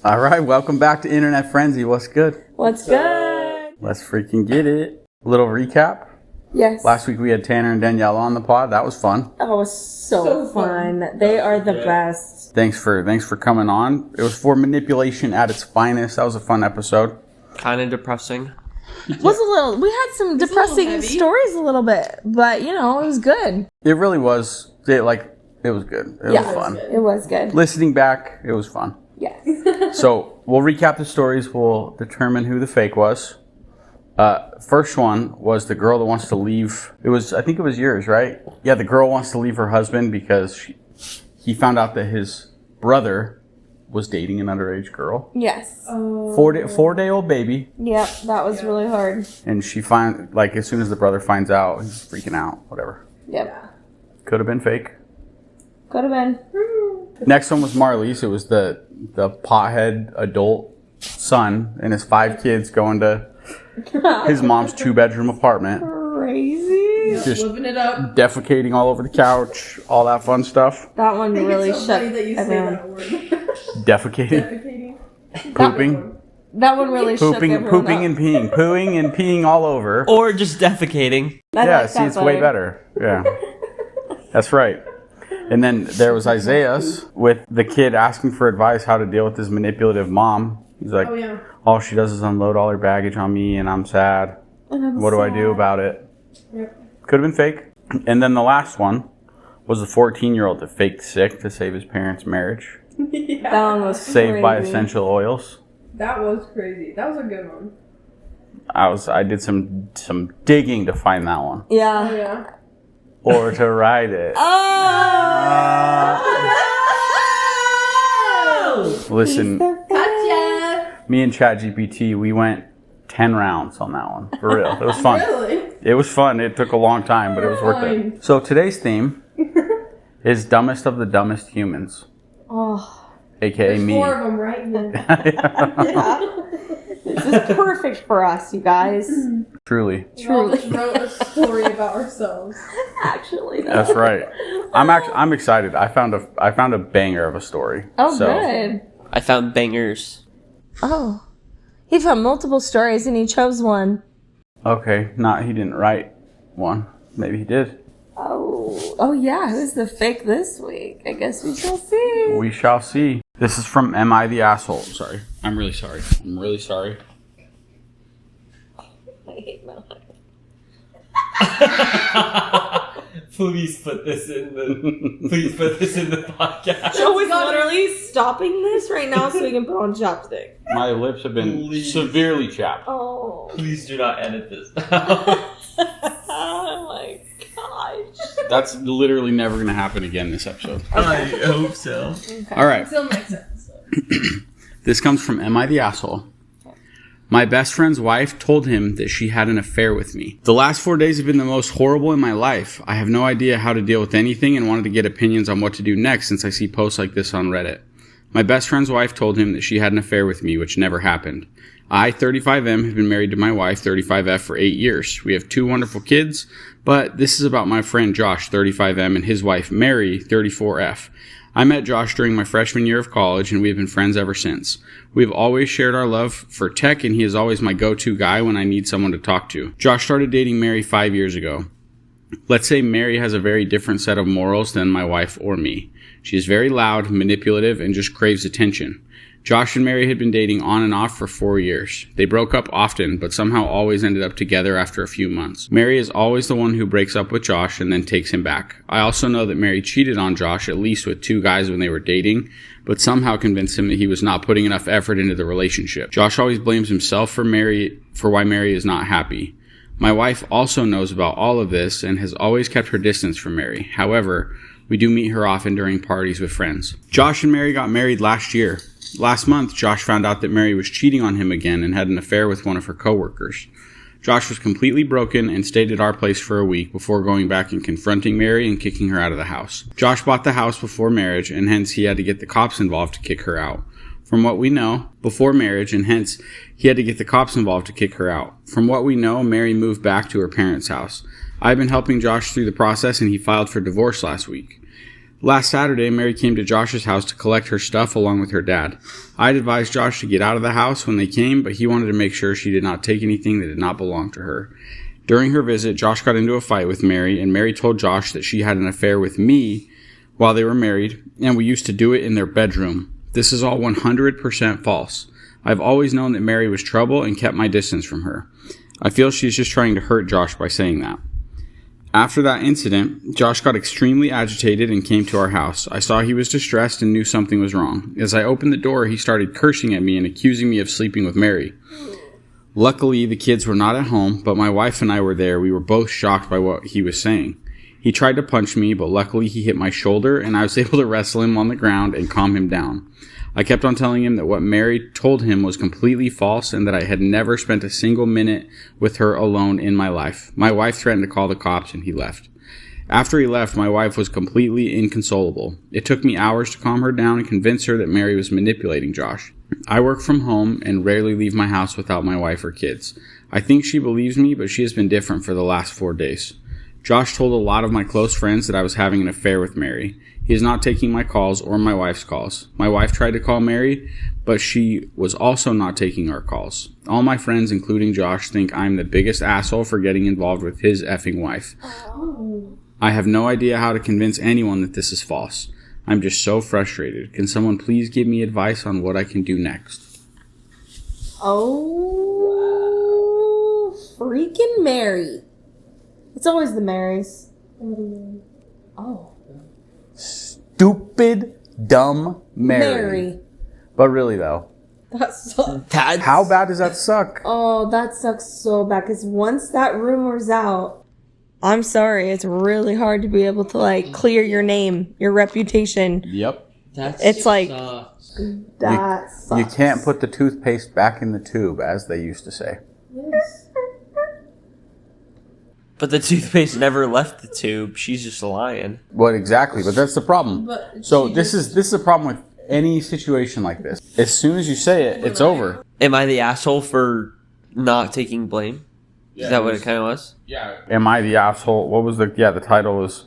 All right, welcome back to Internet Frenzy. What's good? What's good? Let's freaking get it. Little recap. Yes. Last week we had Tanner and Danielle on the pod. That was fun. Oh, it was so fun. They are the best. Thanks for coming on. It was for manipulation at its finest. That was a fun episode. Kind of depressing. It was a little. We had some depressing stories a little bit, but it was good. It really was. It was good. It was fun. It was good. Listening back, it was fun. Yes. So we'll recap the stories. We'll determine who the fake was. First one was the girl that wants to leave. I think it was yours, right? Yeah, the girl wants to leave her husband because he found out that his brother was dating an underage girl. Yes. Oh. 4-day-old baby. Yep, that was really hard. And she as soon as the brother finds out, he's freaking out, whatever. Yep. Could have been fake. Could have been. Next one was Marley's. It was the pothead adult son and his 5 kids going to his mom's 2-bedroom apartment. Crazy. Just living it up. Defecating all over the couch, all that fun stuff. That one really so shut funny that you say that word. Defecating. Pooping. That one really shook everyone up. Pooing and peeing all over. Or just defecating. It's way better. Yeah. That's right. And then there was Isaiah's with the kid asking for advice how to deal with his manipulative mom. He's like, all she does is unload all her baggage on me and I'm sad. What do I do about it? Yep. Could have been fake. And then the last one was the 14-year-old that faked sick to save his parents' marriage. Yeah. That one was saved crazy. by essential oils. That was crazy. That was a good one. I did some digging to find that one. Yeah. Oh, yeah. Or to write it. Listen, Gotcha. me and ChatGPT, we went 10 rounds on that one. For real. It was fun. Really? It was fun. It took a long time, but it was worth it. So today's theme is dumbest of the dumbest humans. Oh. AKA There's me. 4 of them right here. Yeah. This is perfect for us, you guys. Truly. We all just wrote a story about ourselves. Actually, no. That's right. I'm excited. I found a banger of a story. Oh, good. I found bangers. Oh. He found multiple stories and he chose one. Okay. He didn't write one. Maybe he did. Oh yeah. Who's the fake this week? I guess we shall see. We shall see. This is from Am I the Asshole? Sorry. I'm really sorry. I hate my life. Please put this in the podcast. Joe is literally stopping this right now so we can put on chopstick. My lips have been severely chapped. Oh. Please do not edit this. Oh my gosh. That's literally never going to happen again this episode. I hope so. Okay. All right. Still makes sense. This comes from Am I the Asshole? My best friend's wife told him that she had an affair with me. The last 4 days have been the most horrible in my life. I have no idea how to deal with anything and wanted to get opinions on what to do next since I see posts like this on Reddit. My best friend's wife told him that she had an affair with me, which never happened. I, 35M, have been married to my wife, 35F, for 8 years. We have 2 wonderful kids, but this is about my friend Josh, 35M, and his wife, Mary, 34F. I met Josh during my freshman year of college, and we have been friends ever since. We have always shared our love for tech, and he is always my go-to guy when I need someone to talk to. Josh started dating Mary 5 years ago. Let's say Mary has a very different set of morals than my wife or me. She is very loud, manipulative, and just craves attention. Josh and Mary had been dating on and off for 4 years. They broke up often, but somehow always ended up together after a few months. Mary is always the one who breaks up with Josh and then takes him back. I also know that Mary cheated on Josh at least with 2 guys when they were dating, but somehow convinced him that he was not putting enough effort into the relationship. Josh always blames himself for why Mary is not happy. My wife also knows about all of this and has always kept her distance from Mary. However, we do meet her often during parties with friends. Josh and Mary got married last year. Last month, Josh found out that Mary was cheating on him again and had an affair with one of her coworkers. Josh was completely broken and stayed at our place for a week before going back and confronting Mary and kicking her out of the house. Josh bought the house before marriage, and hence he had to get the cops involved to kick her out. From what we know, before marriage, and hence he had to get the cops involved to kick her out. From what we know, Mary moved back to her parents' house. I've been helping Josh through the process, and he filed for divorce last week. Last Saturday, Mary came to Josh's house to collect her stuff along with her dad. I had advised Josh to get out of the house when they came, but he wanted to make sure she did not take anything that did not belong to her. During her visit, Josh got into a fight with Mary, and Mary told Josh that she had an affair with me while they were married, and we used to do it in their bedroom. This is all 100% false. I've always known that Mary was trouble and kept my distance from her. I feel she's just trying to hurt Josh by saying that. After that incident, Josh got extremely agitated and came to our house. I saw he was distressed and knew something was wrong. As I opened the door, he started cursing at me and accusing me of sleeping with Mary. Luckily, the kids were not at home, but my wife and I were there. We were both shocked by what he was saying. He tried to punch me, but luckily he hit my shoulder, and I was able to wrestle him on the ground and calm him down. I kept on telling him that what Mary told him was completely false and that I had never spent a single minute with her alone in my life. My wife threatened to call the cops, and he left. After he left, my wife was completely inconsolable. It took me hours to calm her down and convince her that Mary was manipulating Josh. I work from home and rarely leave my house without my wife or kids. I think she believes me, but she has been different for the last 4 days. Josh told a lot of my close friends that I was having an affair with Mary. He is not taking my calls or my wife's calls. My wife tried to call Mary, but she was also not taking our calls. All my friends, including Josh, think I'm the biggest asshole for getting involved with his effing wife. I have no idea how to convince anyone that this is false. I'm just so frustrated. Can someone please give me advice on what I can do next? Oh, freaking Mary. It's always the Marys. Oh. Stupid, dumb Mary. But really, though. That sucks. How bad does that suck? Oh, that sucks so bad. Because once that rumor's out, I'm sorry, it's really hard to be able to, like, clear your name, your reputation. Yep. It's like, that sucks. You can't put the toothpaste back in the tube, as they used to say. Yes. But the toothpaste never left the tube. She's just lying. Well, exactly, but that's the problem. But So she this is a problem with any situation like this. As soon as you say it, it's over. Am I the asshole for not taking blame? Yeah, Is that what it kind of was? Yeah. Am I the asshole? What was the title was,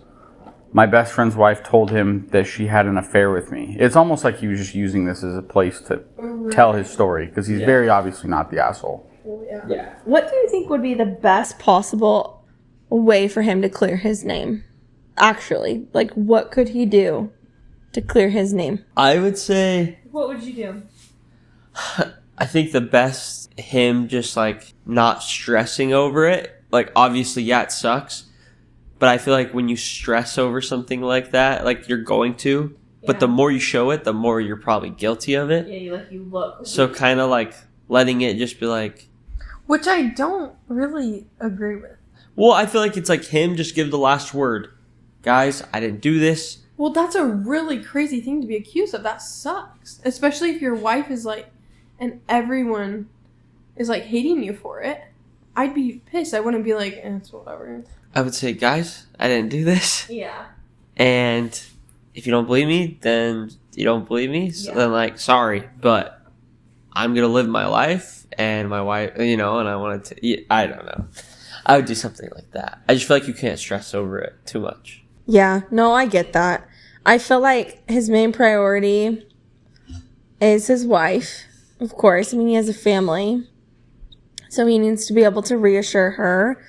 my best friend's wife told him that she had an affair with me. It's almost like he was just using this as a place to tell his story, because he's very obviously not the asshole. Yeah. What do you think would be the best possible way for him to clear his name? Actually, like, what could he do to clear his name? I would say, What would you do? I think the best, him just like not stressing over it. Like, obviously, yeah, it sucks. But I feel like when you stress over something like that, like you're going to, but the more you show it, the more you're probably guilty of it. Yeah, you look. So kind of like letting it just be like, Which I don't really agree with. well, I feel like it's like him just give the last word. Guys, I didn't do this. Well, that's a really crazy thing to be accused of. That sucks. Especially if your wife is like, and everyone is like hating you for it. I'd be pissed. I wouldn't be like, it's whatever. I would say, guys, I didn't do this. Yeah. And if you don't believe me, then you don't believe me. So then, like, sorry, but I'm going to live my life and my wife, you know, and I wanted to, I don't know. I would do something like that. I just feel like you can't stress over it too much. Yeah, no, I get that. I feel like his main priority is his wife, of course. I mean, he has a family, so he needs to be able to reassure her.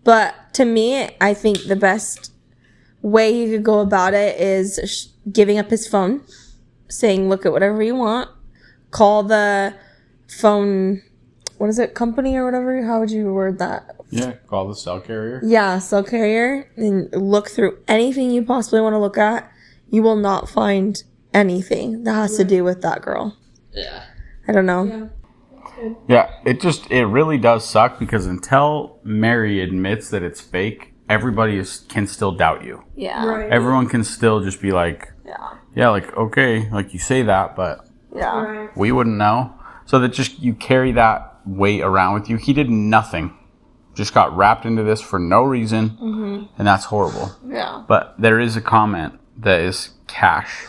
But to me, I think the best way he could go about it is giving up his phone, saying, look at whatever you want, call the phone, what is it, company or whatever? How would you word that? Yeah, call the cell carrier. Yeah, cell carrier, and look through anything you possibly want to look at. You will not find anything that has to do with that girl. Yeah. I don't know. Yeah, it really does suck, because until Mary admits that it's fake, everybody can still doubt you. Yeah. Right. Everyone can still just be like, Yeah. like, okay, like you say that, but Yeah. Right. we wouldn't know. So that just, you carry that weight around with you. He did nothing. Just got wrapped into this for no reason, and that's horrible. Yeah. But there is a comment that is cash.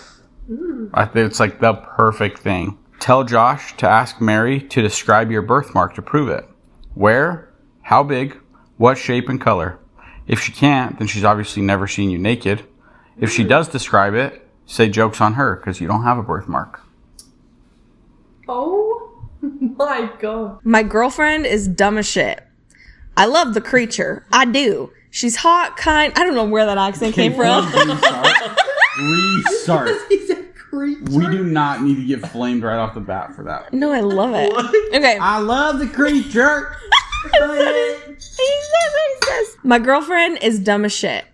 I think it's like the perfect thing. Tell Josh to ask Mary to describe your birthmark to prove it. Where, how big, what shape and color. If she can't, then she's obviously never seen you naked. If she does describe it, say joke's on her because you don't have a birthmark. Oh my god. My girlfriend is dumb as shit. I love the creature. I do. She's hot, kind. I don't know where that accent came from. Restart. He's a creature. We do not need to get flamed right off the bat for that. No, I love it. Okay. I love the creature. He says. My girlfriend is dumb as shit.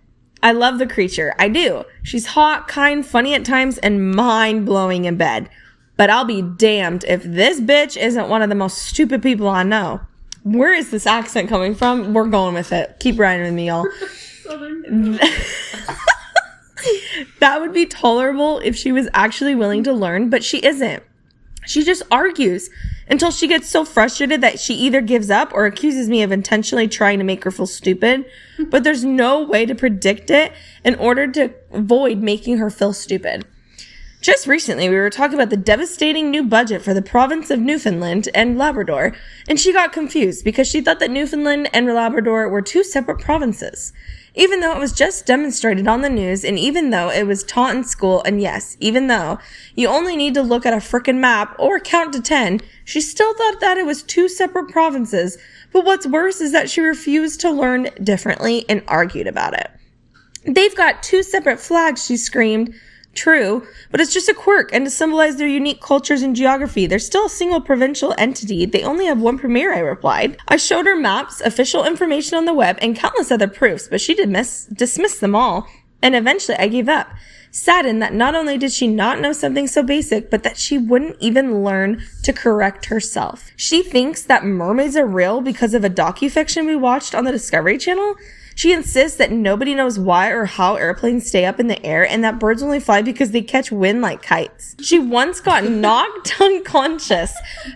I love the creature. I do. She's hot, kind, funny at times, and mind-blowing in bed. But I'll be damned if this bitch isn't one of the most stupid people I know. Where is this accent coming from? We're going with it. Keep riding with me, y'all. That would be tolerable if she was actually willing to learn, but she isn't. She just argues until she gets so frustrated that she either gives up or accuses me of intentionally trying to make her feel stupid. But there's no way to predict it in order to avoid making her feel stupid. Just recently, we were talking about the devastating new budget for the province of Newfoundland and Labrador, and she got confused because she thought that Newfoundland and Labrador were two separate provinces. Even though it was just demonstrated on the news, and even though it was taught in school, and yes, even though you only need to look at a frickin' map or count to 10, she still thought that it was two separate provinces. But what's worse is that she refused to learn differently and argued about it. They've got two separate flags, she screamed. True, but it's just a quirk, and to symbolize their unique cultures and geography. They're still a single provincial entity. They only have one premier, I replied. I showed her maps, official information on the web, and countless other proofs, but she dismissed them all, and eventually I gave up. Saddened that not only did she not know something so basic, but that she wouldn't even learn to correct herself. She thinks that mermaids are real because of a docufiction we watched on the Discovery Channel. She insists that nobody knows why or how airplanes stay up in the air and that birds only fly because they catch wind like kites. She once got knocked unconscious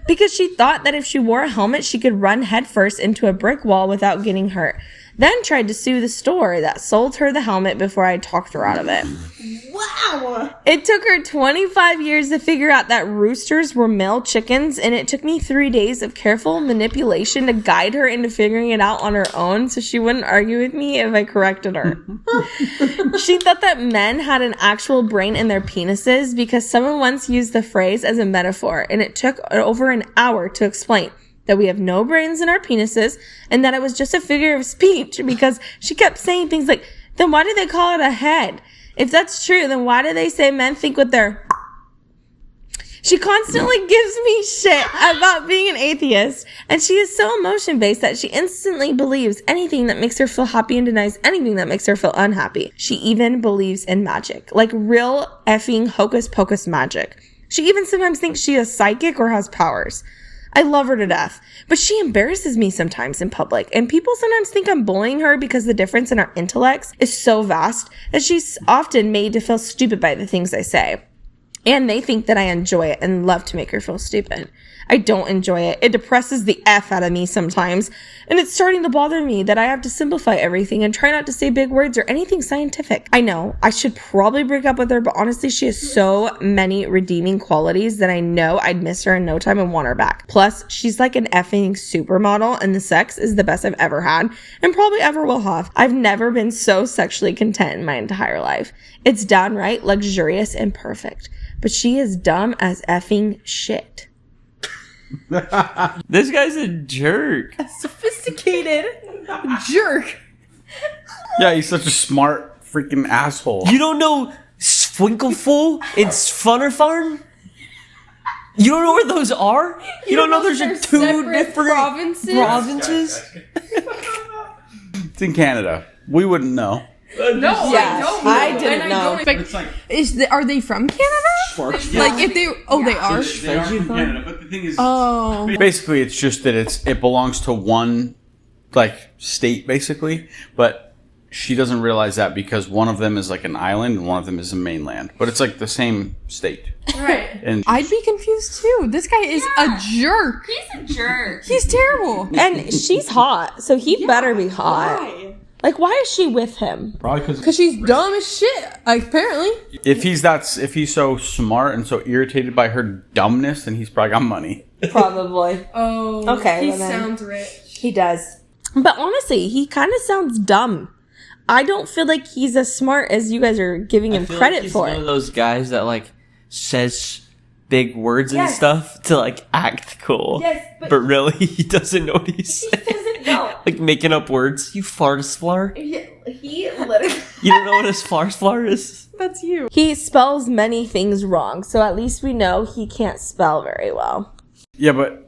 because she thought that if she wore a helmet, she could run headfirst into a brick wall without getting hurt. Then tried to sue the store that sold her the helmet before I talked her out of it. Wow. It took her 25 years to figure out that roosters were male chickens, and it took me 3 days of careful manipulation to guide her into figuring it out on her own so she wouldn't argue with me if I corrected her. She thought that men had an actual brain in their penises because someone once used the phrase as a metaphor, and it took over an hour to explain that we have no brains in our penises and that it was just a figure of speech because she kept saying things like, then why do they call it a head? If that's true, then why do they say men think with their... She constantly gives me shit about being an atheist, and she is so emotion-based that she instantly believes anything that makes her feel happy and denies anything that makes her feel unhappy. She even believes in magic, like real effing hocus-pocus magic. She even sometimes thinks she is psychic or has powers. I love her to death, but she embarrasses me sometimes in public, and people sometimes think I'm bullying her because the difference in our intellects is so vast that she's often made to feel stupid by the things I say. And they think that I enjoy it and love to make her feel stupid. I don't enjoy it. It depresses the F out of me sometimes. And it's starting to bother me that I have to simplify everything and try not to say big words or anything scientific. I know I should probably break up with her, but honestly, she has so many redeeming qualities that I know I'd miss her in no time and want her back. Plus, she's like an effing supermodel, and the sex is the best I've ever had and probably ever will have. I've never been so sexually content in my entire life. It's downright luxurious and perfect. But she is dumb as effing shit. This guy's a jerk. A sophisticated jerk. Yeah, he's such a smart freaking asshole. You don't know Swinklefool and Funnerfarn? You don't know where those are? You don't know there's they're two separate different provinces? It's in Canada. We wouldn't know. No, Yes, I didn't and know. I don't expect. It's like Are they from Canada? Like if they? Oh, they are. they are from Canada, but the thing is, Oh. basically, it's just that it belongs to one like state, basically. But she doesn't realize that because one of them is like an island and one of them is a mainland. But it's like the same state. Right. And I'd be confused too. This guy is a jerk. He's a jerk. He's terrible. And she's hot, so he better be hot. Why? Like, why is she with him? probably Because she's dumb as shit. Apparently. if he's so smart and so irritated by her dumbness, then he's probably got money. Probably. Oh. Okay, He well then. sounds rich. He does. But honestly, he kind of sounds dumb. I don't feel like he's as smart as you guys are giving him I feel credit like he's for. one of those guys that like says big words and Yes. stuff to like act cool. Yes, but really he doesn't know what he's He saying. doesn't know. Like making up words. You flar. He literally. You don't know what a flar is? That's you. He spells many things wrong, so at least we know he can't spell very well. Yeah, but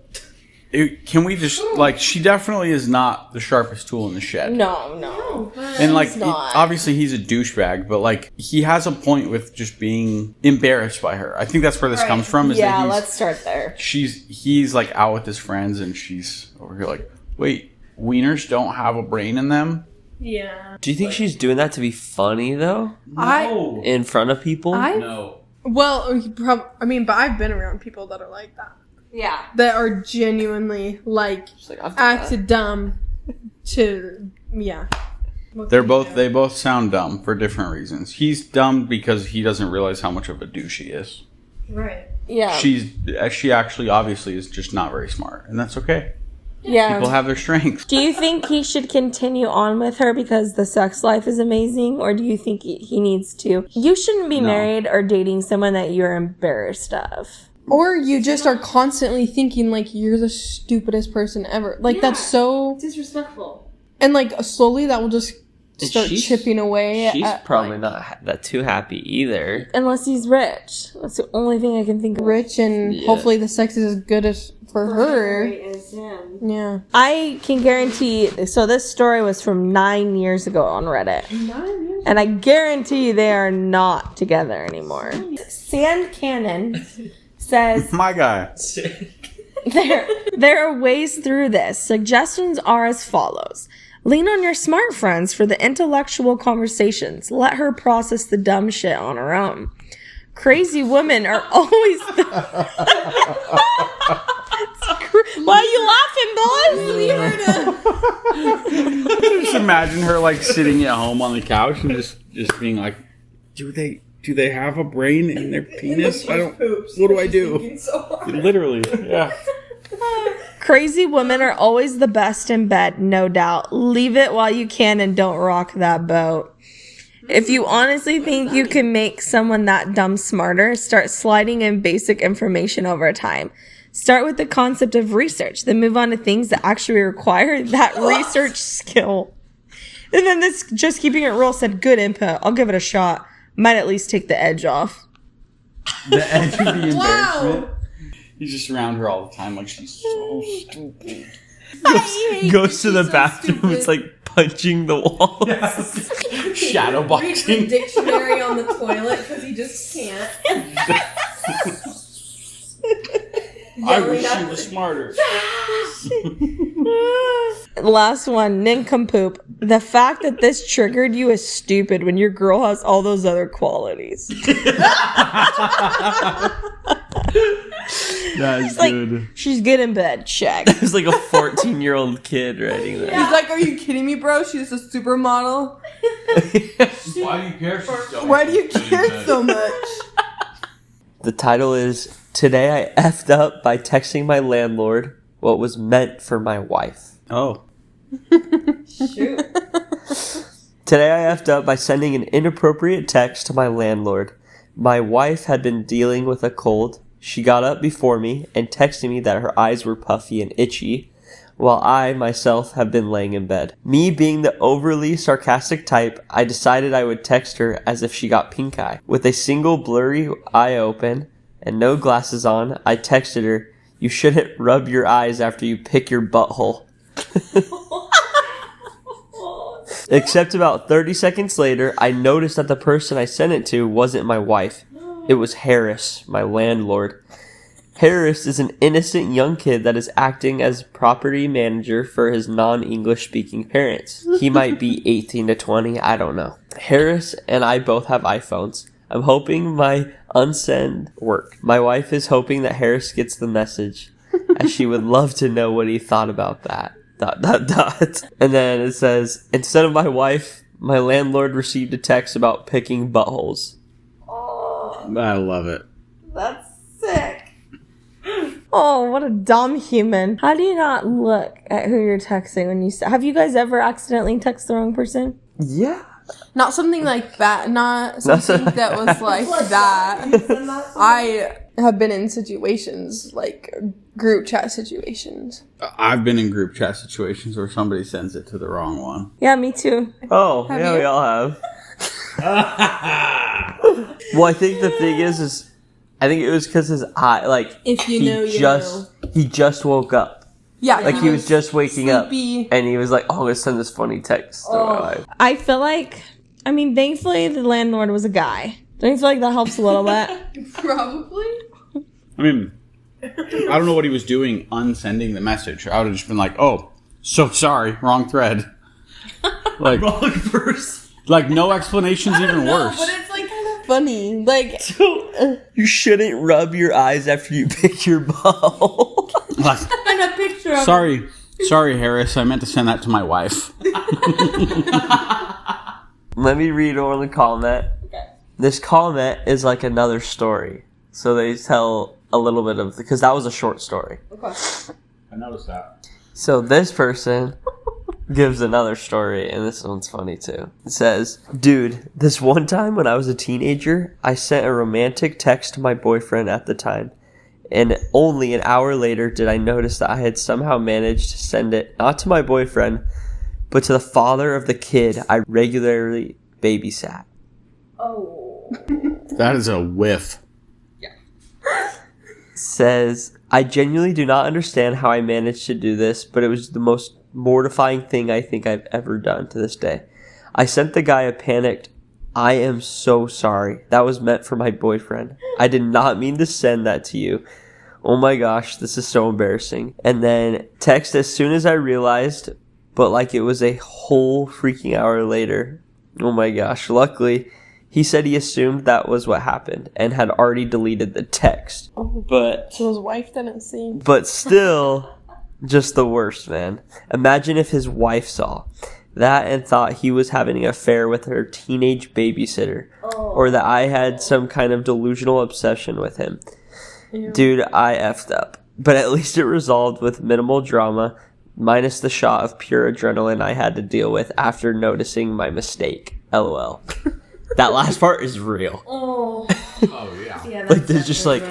can we just, like, she definitely is not the sharpest tool in the shed. No. And, like, He's not. obviously he's a douchebag, but, like, he has a point with just being embarrassed by her. I think that's where this Right. comes from. Is Yeah, that let's start there. he's, like, out with his friends, and she's over here like, wait, wieners don't have a brain in them? Yeah. Do you think she's doing that to be funny though? No. In front of people? No. Well, but I've been around people that are like that. Yeah. That are genuinely like She's like, I've done that. acted dumb to yeah. They both sound dumb for different reasons. He's dumb because he doesn't realize how much of a douche he is. Right. Yeah. She actually obviously is just not very smart, and that's okay. Yeah. People have their strengths. Do you think he should continue on with her because the sex life is amazing, or do you think he needs to? You shouldn't be No. married or dating someone that you're embarrassed of. Or you just are constantly thinking like you're the stupidest person ever. Like that's so Disrespectful. and like slowly that will just And start chipping away. She's at, probably like, not that too happy either. Unless he's rich. That's the only thing I can think of. rich and Yeah. hopefully the sex is as good as for her. Is him. Yeah. I can guarantee, so this story was from 9 years ago on Reddit. 9 years. And I guarantee you they are not together anymore. Sand Cannon says, My guy. there are ways through this. Suggestions are as follows. Lean on your smart friends for the intellectual conversations. Let her process the dumb shit on her own. Crazy women are always Why are you laughing, boys? Just imagine her like sitting at home on the couch and just being like, do they have a brain in their penis? I don't. What do I do? Literally, yeah. Crazy women are always the best in bed, no doubt. Leave it while you can and don't rock that boat. If you honestly think you can make someone that dumb smarter, start sliding in basic information over time. Start with the concept of research, then move on to things that actually require that research skill. And then this Just Keeping It Real said, good input. I'll give it a shot. Might at least take the edge off. The edge of the embarrassment. Wow. He's just around her all the time, like she's so stupid. Goes to the bathroom. It's like punching the walls. Shadow Reads the boxing. dictionary on the toilet because he just can't. I wish she was smarter. Last one, nincompoop. The fact that this triggered you is stupid when your girl has all those other qualities. That's Like, good. she's good in bed. Check. It's like a 14-year-old kid writing that. He's like, are you kidding me, bro? She's a supermodel. Why do you care? Why do you care so much? The title is Today I effed up by texting my landlord what was meant for my wife. Oh. Shoot. Today I effed up by sending an inappropriate text to my landlord. My wife had been dealing with a cold. She got up before me and texted me that her eyes were puffy and itchy, while I, myself, have been laying in bed. Me being the overly sarcastic type, I decided I would text her as if she got pink eye. With a single blurry eye open and no glasses on, I texted her, "You shouldn't rub your eyes after you pick your butthole." Except about 30 seconds later, I noticed that the person I sent it to wasn't my wife. It was Harris, my landlord. Harris is an innocent young kid that is acting as property manager for his non-English speaking parents. He might be 18 to 20, I don't know. Harris and I both have iPhones. I'm hoping my unsend work. My wife is hoping that Harris gets the message, as she would love to know what he thought about that. ... And then it says, instead of my wife, my landlord received a text about picking buttholes. I love it. That's sick. Oh, what a dumb human. How do you not look at who you're texting when you have you guys ever accidentally texted the wrong person? Yeah. Not something like that. Not something that was like that. I have been in situations like group chat situations. I've been in group chat situations where somebody sends it to the wrong one. Yeah, me too. Oh, Have yeah, you? we all have. Well, I think the thing is I think it was because his eye, like, If you he know, you just, he just woke up. Yeah, Like, he was just waking sleepy. up. And he was like, oh, I'm going to send this funny text to my wife. I feel like, I mean, thankfully the landlord was a guy. Don't you feel like that helps a little bit? Probably. I mean, I don't know what he was doing unsending the message. I would have just been like, oh, so sorry, wrong thread. Like, Wrong person. like no explanation's even worse. But it's like kind of funny. Like, You shouldn't rub your eyes after you pick your ball. Like, and a picture of sorry, Harris. I meant to send that to my wife. Let me read on the comment. Okay. This comment is like another story. So they tell a little bit of, because that was a short story. Okay. I noticed that. So this person gives another story, and this one's funny too. It says, dude, this one time when I was a teenager, I sent a romantic text to my boyfriend at the time. And only an hour later did I notice that I had somehow managed to send it not to my boyfriend, but to the father of the kid I regularly babysat. Oh. That is a whiff. Says, I genuinely do not understand how I managed to do this, but it was the most mortifying thing I think I've ever done to this day. I sent the guy a panicked, I am so sorry. That was meant for my boyfriend. I did not mean to send that to you. Oh my gosh, this is so embarrassing. And then text as soon as I realized, but like it was a whole freaking hour later. Oh my gosh. Luckily, he said he assumed that was what happened and had already deleted the text. But So his wife didn't see. but still, just the worst, man. Imagine if his wife saw that and thought he was having an affair with her teenage babysitter. Or that I had some kind of delusional obsession with him. Ew. Dude, I effed up. But at least it resolved with minimal drama, minus the shot of pure adrenaline I had to deal with after noticing my mistake. LOL. That last part is real. Oh. Oh, yeah. Yeah, Like, there's just like,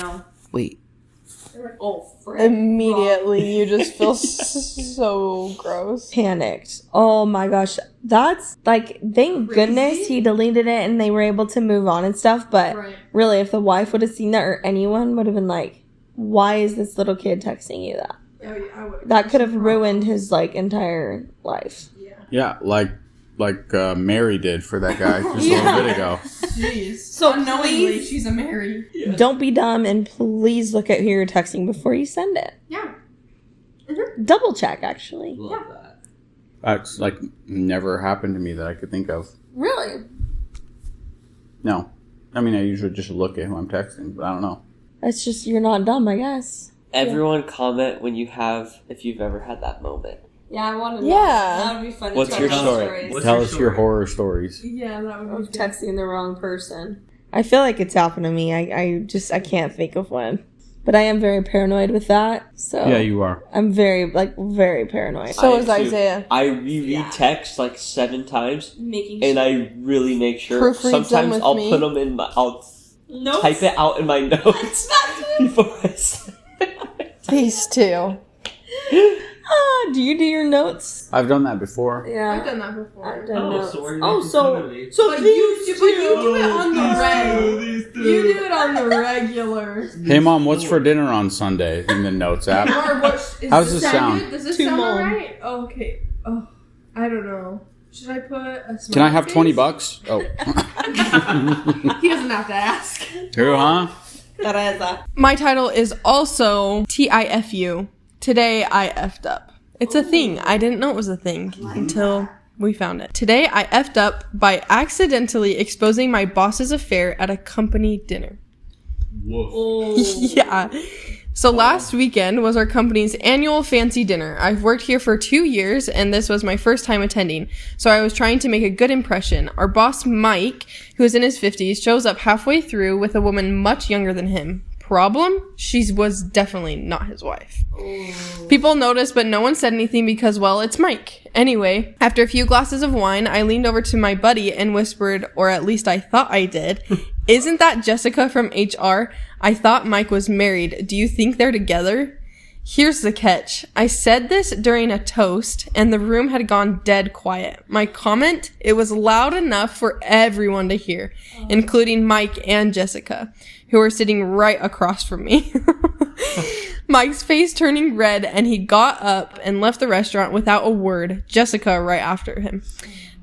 wait. oh, frick. Immediately, you just feel so gross. Panicked. Oh my gosh. That's like, thank goodness he deleted it and they were able to move on and stuff. But Right. really, if the wife would have seen that or anyone would have been like, why is this little kid texting you that? Oh, yeah, I would. That could have ruined his like entire life. Yeah, like Mary did for that guy just a little bit ago. Jeez. So Unknowingly, please- she's a Mary. Don't be dumb and please look at who you're texting before you send it. Yeah. Double check, actually. Love that. That's like never happened to me that I could think of. Really? No. I mean, I usually just look at who I'm texting, but I don't know. That's just, you're not dumb, I guess. Everyone comment when you have, if you've ever had that moment. Yeah, I want to Yeah. That would be fun. What's your story? Tell us your horror stories. Yeah, that would Of be good. texting the wrong person. I feel like it's happened to me. I can't think of one. But I am very paranoid with that. So Yeah, you are. I'm very paranoid. So I is too. Isaiah. I reread text like 7 times, Making and I really make sure. Proofreads them Sometimes with I'll me. put them in my. I'll notes. type it out in my notes before I send These two. Do you do your notes? I've done that before. Yeah. I've done that before. I've done notes. so we're Oh, making so fun of me. so But these you do it on the reg. These two. You do it on the regular. Hey, Mom, what's for dinner on Sunday in the notes app? Or what? Is How's this sound? Good? Does this To sound Mom. alright? Oh, okay. Oh, I don't know. Should I put a Can I have smiley $20? face? Oh. He doesn't have to ask. True, huh? My title is also TIFU. Today I effed up. It's a thing. I didn't know it was a thing until we found it. Today I effed up by accidentally exposing my boss's affair at a company dinner. Yeah. So last weekend was our company's annual fancy dinner. I've worked here for 2 years and this was my first time attending. So I was trying to make a good impression. Our boss, Mike, who is in his 50s, shows up halfway through with a woman much younger than him. Problem? She was definitely not his wife. People noticed, but no one said anything because, well, it's Mike. Anyway, after a few glasses of wine, I leaned over to my buddy and whispered, or at least I thought I did, "Isn't that Jessica from HR? I thought Mike was married. Do you think they're together?" Here's the catch. I said this during a toast, and the room had gone dead quiet. My comment, it was loud enough for everyone to hear, including Mike and Jessica, who were sitting right across from me. Mike's face turning red, and he got up and left the restaurant without a word, Jessica right after him.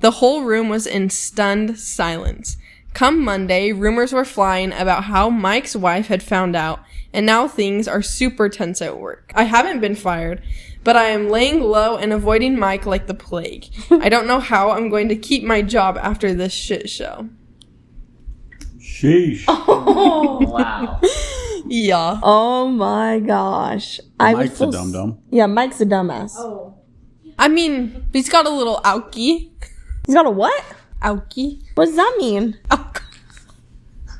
The whole room was in stunned silence. Come Monday, rumors were flying about how Mike's wife had found out, and now things are super tense at work. I haven't been fired, but I am laying low and avoiding Mike like the plague. I don't know how I'm going to keep my job after this shit show. Sheesh. Oh, wow. Yeah. Oh my gosh. Mike's a dum-dum. Yeah, Mike's a dumbass. Oh. I mean, he's got a little oukie. He's got a what? Oukie. What does that mean?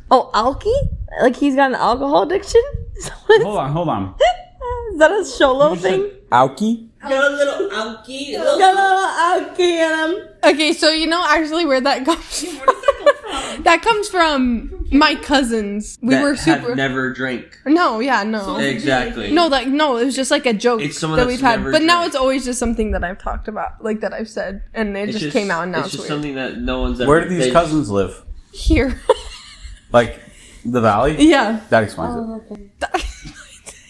Oh, alky? Like he's got an alcohol addiction? Is Hold on. that a Sholo thing? Alky? Got a little alky. Got a little alky in him. Okay, so you know actually where that comes from? Where does that come from? That comes from my cousins. We that were super... have never drank. No, yeah, no. Exactly. No, it was just like a joke It's someone that that's we've had. never But now drank. it's always just something that I've talked about, like that I've said, and it just came out and now it's it's just weird. something that no one's ever... Where do these cousins live? Here. Like, the valley? Yeah. That explains it.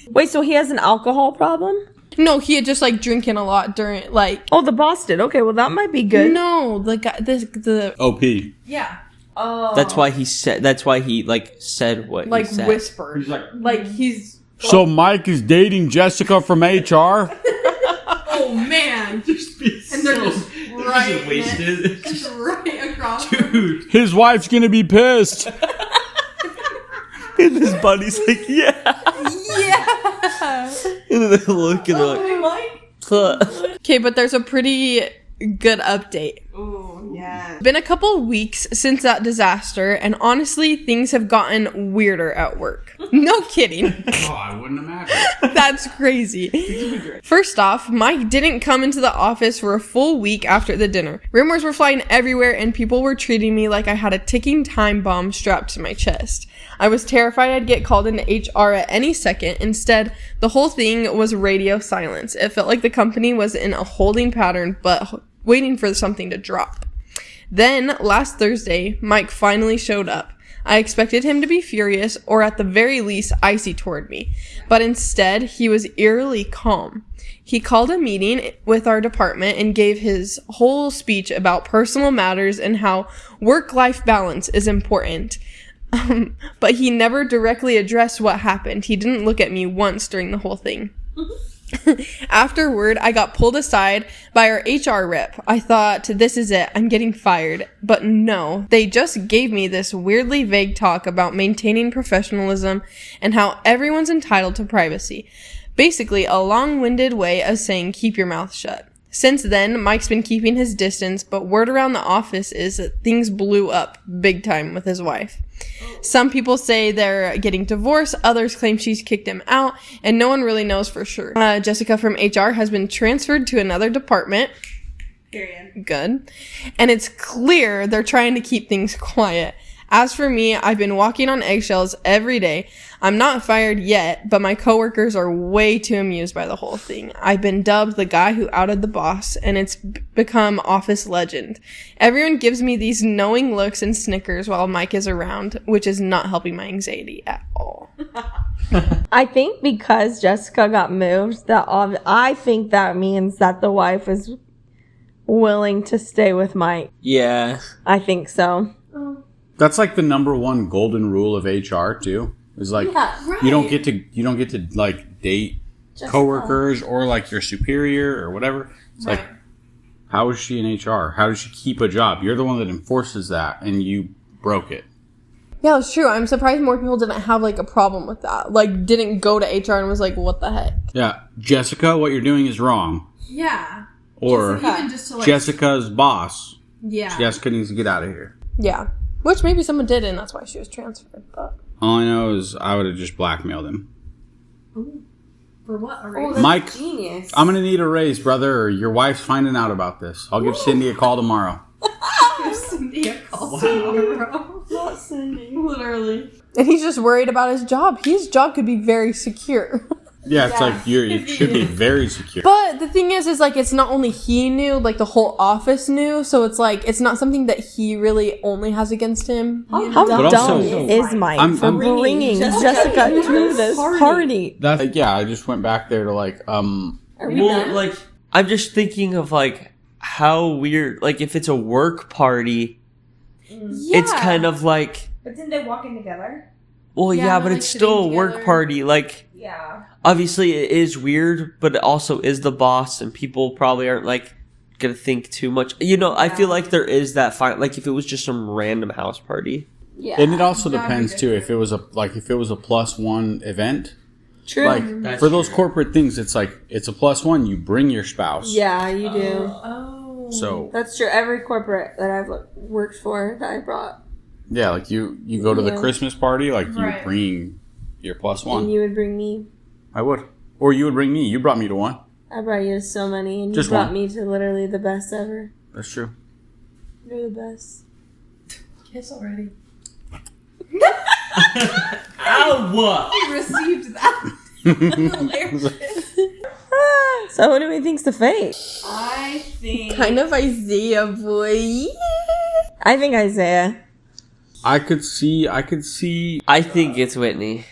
Wait, so he has an alcohol problem? No, he had just like drinking a lot during like... Oh, the boss did. Okay, well that might be good. No, the guy, the OP. yeah, Oh. That's why he said... That's why he, like, said what like he said. whispered. He's like... Like he's... So Mike is dating Jessica from HR? Oh man! And they're just right, wasted. just right across. Dude. His wife's gonna be pissed. And his buddy's like, yeah. Yeah. And then they look and they're like... Okay, but there's a pretty good update. Oh, yeah. Been a couple weeks since that disaster, and honestly, things have gotten weirder at work. No kidding. Oh, I wouldn't imagine. That's crazy. First off, Mike didn't come into the office for a full week after the dinner. Rumors were flying everywhere, and people were treating me like I had a ticking time bomb strapped to my chest. I was terrified I'd get called into HR at any second. Instead, the whole thing was radio silence. It felt like the company was in a holding pattern, but waiting for something to drop. Then, last Thursday, Mike finally showed up. I expected him to be furious, or at the very least, icy toward me. But instead, he was eerily calm. He called a meeting with our department and gave his whole speech about personal matters and how work-life balance is important. But he never directly addressed what happened. He didn't look at me once during the whole thing. Afterward, I got pulled aside by our HR rep. I thought, this is it, I'm getting fired. But no, they just gave me this weirdly vague talk about maintaining professionalism and how everyone's entitled to privacy. Basically, a long-winded way of saying keep your mouth shut. Since then, Mike's been keeping his distance, but word around the office is that things blew up big time with his wife. Some people say they're getting divorced, others claim she's kicked him out, and no one really knows for sure. Jessica from HR has been transferred to another department. Period. Good. And it's clear they're trying to keep things quiet. As for me, I've been walking on eggshells every day. I'm not fired yet, but my coworkers are way too amused by the whole thing. I've been dubbed the guy who outed the boss, and it's become office legend. Everyone gives me these knowing looks and snickers while Mike is around, which is not helping my anxiety at all. I think because Jessica got moved, I think that means that the wife is willing to stay with Mike. Yeah. I think so. That's like the number one golden rule of HR too. Is like you don't get to like date coworkers or like your superior or whatever. It's like, how is she in HR? How does she keep a job? You're the one that enforces that, and you broke it. Yeah, it's true. I'm surprised more people didn't have like a problem with that. Like, didn't go to HR and was like, what the heck? Yeah, Jessica, what you're doing is wrong. Yeah. Or Even just to like... Jessica's boss. Yeah. Jessica needs to get out of here. Yeah. Which maybe someone did, and that's why she was transferred. But All I know is I would have just blackmailed him. For what? Oh, that's Mike, genius. I'm gonna need a raise, brother, or your wife's finding out about this. I'll give Cindy a call tomorrow. Give Cindy a call tomorrow. Not Cindy. Literally. And he's just worried about his job. His job could be very secure. Yeah, it's like it should be very secure. But the thing is like, it's not only he knew, like the whole office knew. So it's like, it's not something that he really only has against him. How But dumb also- is Mike for I'm bringing Jessica to this party? That's yeah. I just went back there to like Are we Well, done? like, I'm just thinking of, like, how weird, like, if it's a work party, it's kind of like, But didn't they walk in together? well, Yeah, yeah, but, but like, it's still a sitting work together. party. Like, Yeah. obviously it is weird, but it also is the boss, and people probably aren't, like, gonna think too much. You know, I feel like there is that fight, like, if it was just some random house party. Yeah. and it also That'd be depends too. If it was a +1 event, True. like for those corporate things, it's like it's a +1. You bring your spouse. Yeah, you do. Oh. So That's true. Every corporate that I've worked for that I brought, yeah, like you go to the Yeah. Christmas party, like you Right. bring your +1. and you would bring me. I would, or you would bring me. You brought me to one. I brought you to so many, and Just you brought one. me to literally the best ever. That's true. You're the best. Kiss already. Ow! He received that. Hilarious. So who do we think's the fake? I think. Kind of Isaiah boy. I think Isaiah. I could see. I think it's Whitney.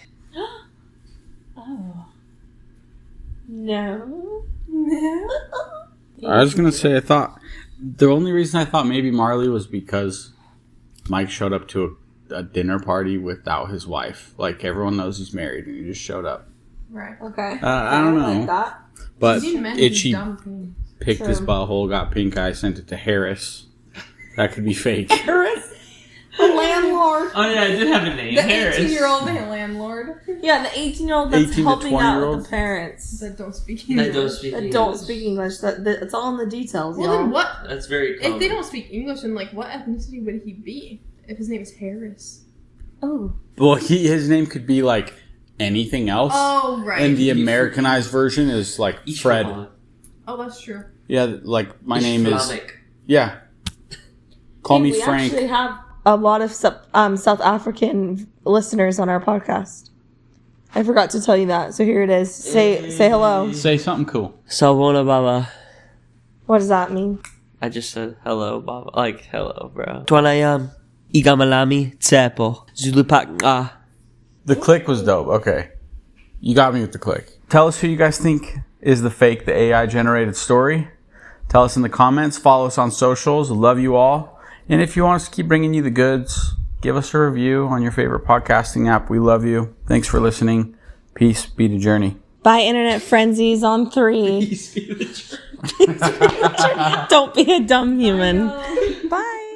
No. I was gonna say. I thought the only reason I thought maybe Marley was because Mike showed up to a dinner party without his wife. Like everyone knows he's married, and he just showed up. Right. Okay. I don't know. Like that. But You didn't mention Itchy dumb things. picked his True. butthole, got pink eye, sent it to Harris. That could be fake. The landlord. Oh yeah, I did have a name. The 18-year-old landlord Yeah, the 18-year-old that's 18 to helping out 20-year-old? with the parents. that don't speak That English. don't speak That don't English. speak English. It's all in the details, Well, y'all. then what? That's very common. If they don't speak English, then like, what ethnicity would he be? If his name is Harris. Oh. Well, his name could be like anything else. Oh, right. And the Americanized version is like Fred. Oh, that's true. Yeah, like my name is. Islamic. Yeah. Call me we Frank. actually have a lot of South African listeners on our podcast. I forgot to tell you that, so here it is. Say hello. Say something cool. Sawubona baba. What does that mean? I just said hello, baba. Like hello, bro. Twanayam. Igamalami tsepo. Zulupak ah. The click was dope. Okay. You got me with the click. Tell us who you guys think is the fake, the AI generated story. Tell us in the comments. Follow us on socials. Love you all. And if you want us to keep bringing you the goods, give us a review on your favorite podcasting app. We love you. Thanks for listening. Peace be the journey. Bye, Internet Frenzies on 3. Don't be a dumb human. Bye.